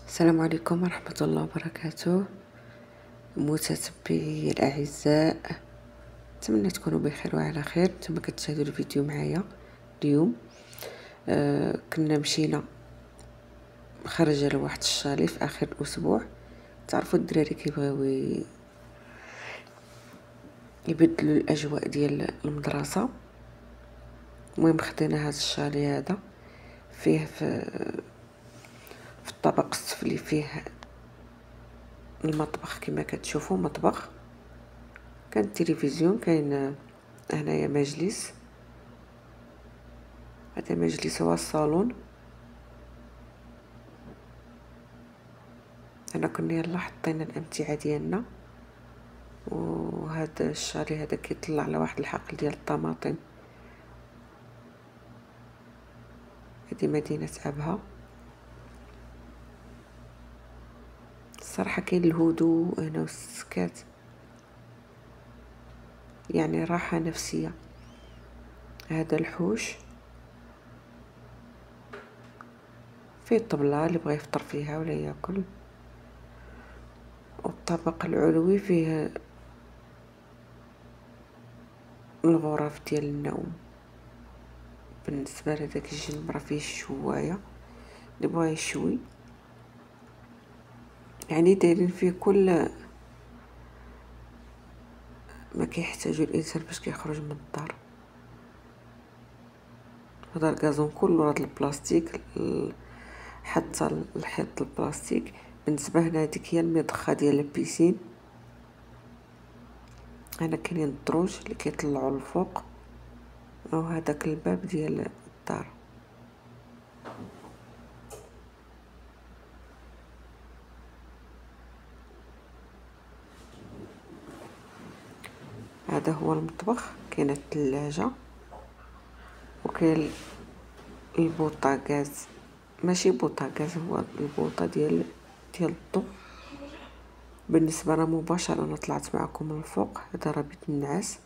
السلام عليكم ورحمة الله وبركاته. متتبعي الأعزاء، نتمنى تكونوا بخير وعلى خير. نتوما كتشاهدوا الفيديو معايا اليوم. كنا مشينا خرجه لواحد الشالي في اخر الاسبوع. تعرفوا الدراري كيبغيو يبدلوا الاجواء ديال المدرسه. المهم خدينا هذا الشالي هذا، فيه في الطابق السفلي فيه المطبخ كما كتشوفوا، مطبخ، كان التلفزيون، كاين هنايا مجلس، هذا مجلس هو الصالون. هنا كنا يلا حطينا الامتعه ديالنا، وهذا الشالي هذا كيطلع على واحد الحقل ديال الطماطم. هذه مدينه ابها. الصراحه كاين الهدوء هنا والسكات، يعني راحه نفسيه. هذا الحوش فيه الطبله اللي بغى يفطر فيها ولا ياكل، والطابق العلوي فيه الغرف ديال النوم. بالنسبه لهداك الجنب راه فيه الشوايه اللي بغى يشوي، يعني دايرين فيه كل ما كيحتاجو الانسان باش كيخرج من الدار. هذا الغازون كله، هذا البلاستيك، حتى الحيط البلاستيك. بالنسبه هنا هذيك هي المضخه ديال البيسين. هنا كاينين الدروج اللي كيطلعوا للفوق، وهذاك الباب ديال الدار. هذا هو المطبخ. كاينه الثلاجه، وكاين البوطاغاز، ماشي بوطاغاز، هو البوطه ديال الضو. بالنسبه انا مباشره انا طلعت معكم من الفوق. هذا راه بيت النعاس،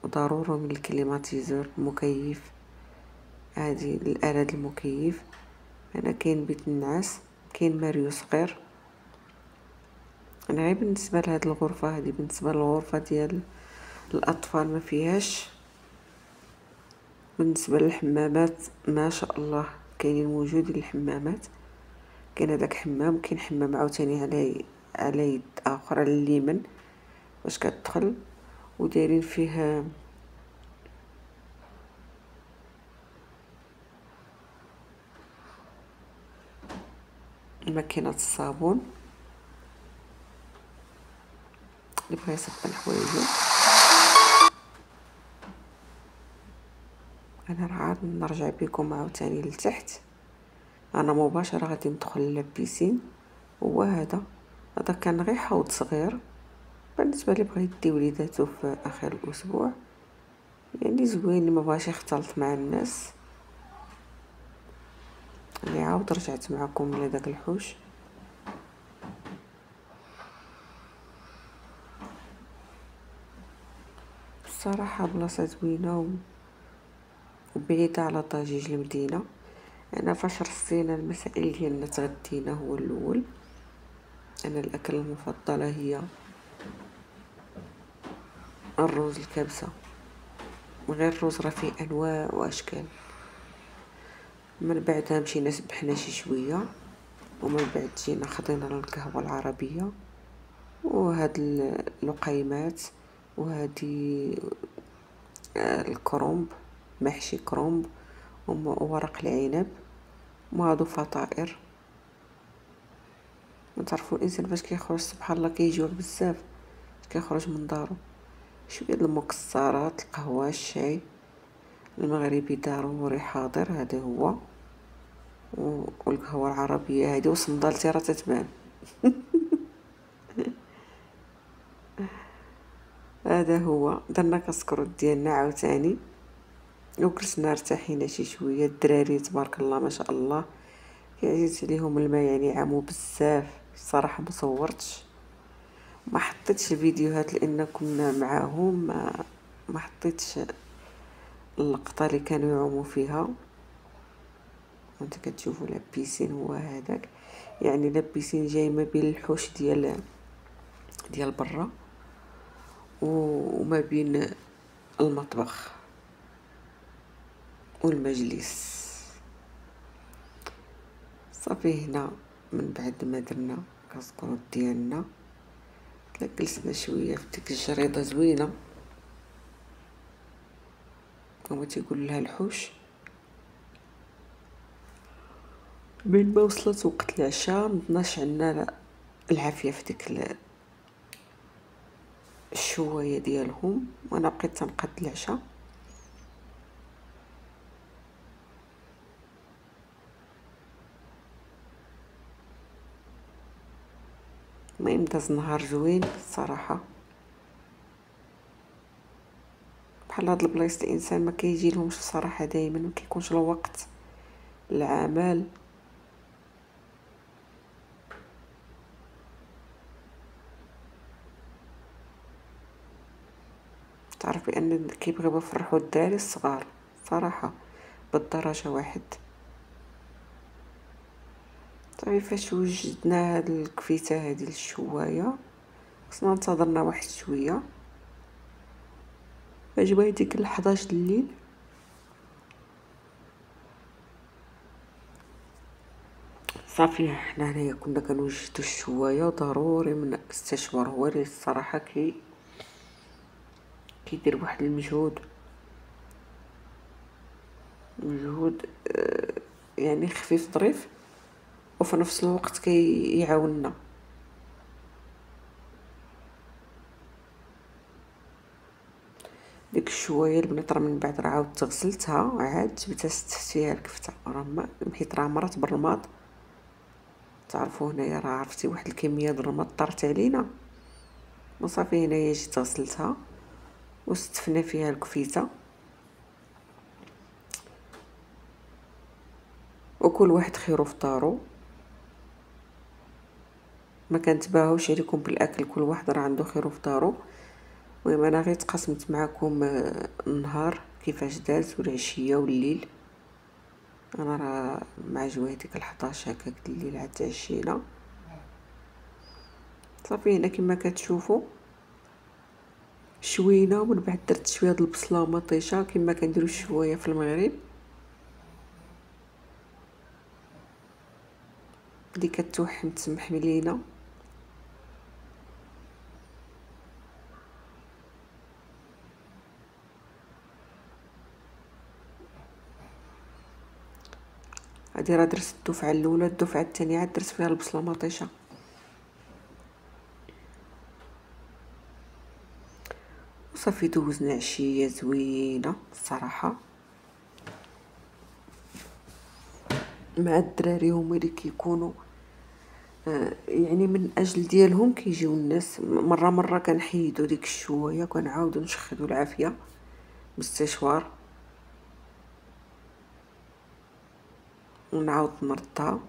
ضروري من الكليماتيزور، المكيف، هذه الآلة المكيف. هنا كاين بيت النعاس، كاين ماريو صغير. انا غير بالنسبه لهاد الغرفه هذه، بالنسبه للغرفه ديال الاطفال ما فيهاش. بالنسبه للحمامات ما شاء الله كاينين موجودين الحمامات. كاين هذاك حمام، كاين حمام عاوتاني على يد اخرى على اليمين واش كتدخل، ودايرين فيه ماكينه الصابون اللي بغى يصبن حوايجو. انا راه عاد نرجع بكم عاوتاني لتحت. انا مباشره غادي ندخل للبيسين. هو هذا كان غير حوض صغير بالنسبه لي بغى يدي وليداتو في اخر الاسبوع، يعني زوين، ما بغاش يختلط مع الناس. اللي عاود رجعت معكم لداك الحوش. الصراحه بلاصه زوينه وبعيده على ضجيج المدينه. انا فاش رصينا المسائل ديالنا تغدينا هو الاول. انا الاكل المفضله هي الرز الكبسه. من غير الرز راه فيه انواع واشكال. من بعدها مشينا سبحنا شي شويه، ومن بعد جينا خدينا القهوه العربيه وهاد اللقيمات، وهادي الكرومب، محشي كرومب وورق العنب، وهادو فطائر. ما تعرفوا الانسان فاش كيخرج سبحان الله كيجوع بزاف، كيخرج من دارو. شويه المكسرات، القهوه، الشاي المغربي ضروري حاضر، هذا هو. والقهوه العربيه هذه وصندالتي راه تتبان. هذا هو. درنا كسكروت ديالنا عاوتاني وجلسنا ارتاحينا شي شويه. الدراري تبارك الله ما شاء الله كيعزيز عليهم الماء، يعني عاموا بزاف. الصراحه ما صورتش، ما حطيتش الفيديوهات لان كنا معاهم، ما حطيتش اللقطه اللي كانوا يعوموا فيها. وانت كتشوفوا لابيسين هو هذاك، يعني لابيسين جاي ما بين الحوش ديال برا وما بين المطبخ والمجلس. صافي هنا من بعد ما درنا كاسكروط ديالنا جلسنا شويه في ديك الجريده زوينه، كما تيقول لها الحوش. من ما وصلت وقت العشاء مضناش عندنا العافيه في ديك الشوايه ديالهم، وانا بقيت تنقاد العشاء. المهم داز نهار زوين الصراحه. بحال هاد البلايص الانسان ما كيجي لهمش الصراحه دائما، ما كيكونش له وقت العمل. تعرف بان كيبغيو يفرحوا الدراري الصغار صراحه بالدرجه واحد. صافي فاش وجدنا هاد الكفيته هادي للشوايه خصنا انتظرنا واحد شويه. فاش بغا ديك 11 الليل صافي حنا هنايا كنا كنوجدو الشوايه، ضروري من استشوار هو اللي الصراحه كيدير واحد المجهود يعني خفيف ظريف، وفي نفس الوقت كيعاوننا. ديك الشوايه البنات راه من بعد راه عاودت غسلتها، عاد جبتها ستفت فيها الكفته، راه حيت راه مرات بالرماد. تعرفوا هنايا راه عرفتي واحد الكميه د الرماد طارت علينا، وصافي هنايا جيت غسلتها وستفنا فيها الكفيته. وكل واحد خيرو في دارو، ما كنتباهوش عليكم بالاكل، كل واحد راه عنده خيرو في دارو. المهم انا غير تقسمت معكم النهار كيفاش داز والعشيه والليل. انا راه مع جويه ديك 11 هكاك الليل عاد تعشينا. صافي هنا كما كتشوفوا شوينا، ومن بعد درت شويه د البصله مطيشه كما كنديروا الشوايه في المغرب اللي كتوحم تسمح لينا. هادي راه درت الدفعه الاولى، الدفعه الثانيه عاد درت فيها البصله مطيشه. وصافي دوزنا عشيه زوينه الصراحه مع الدراري، هما اللي كيكونوا يعني من اجل ديالهم كيجيو الناس. مره كنحيدوا ديك الشوايه كنعاودوا نشخدوا العافيه باستشوار ونعاود نردها.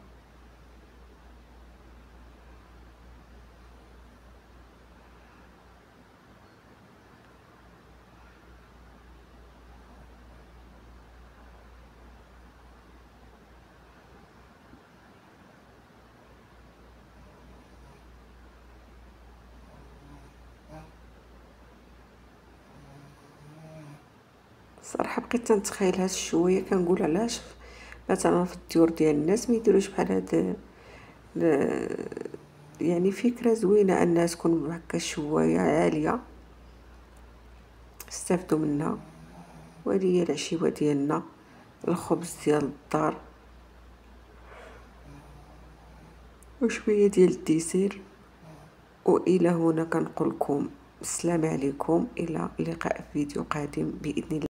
صراحه بقيت تنتخيل هاد الشويه، كنقول علاش مثلا في الديور ديال الناس ما يديروش بحال هاد يعني فكره زوينه انها تكون هكا شوايه عاليه استافدوا منها. وهذه هي العشيوه ديالنا، الخبز ديال الدار وشويه ديال الديسير. والى هنا كنقول لكم السلام عليكم، الى اللقاء في فيديو قادم باذن الله.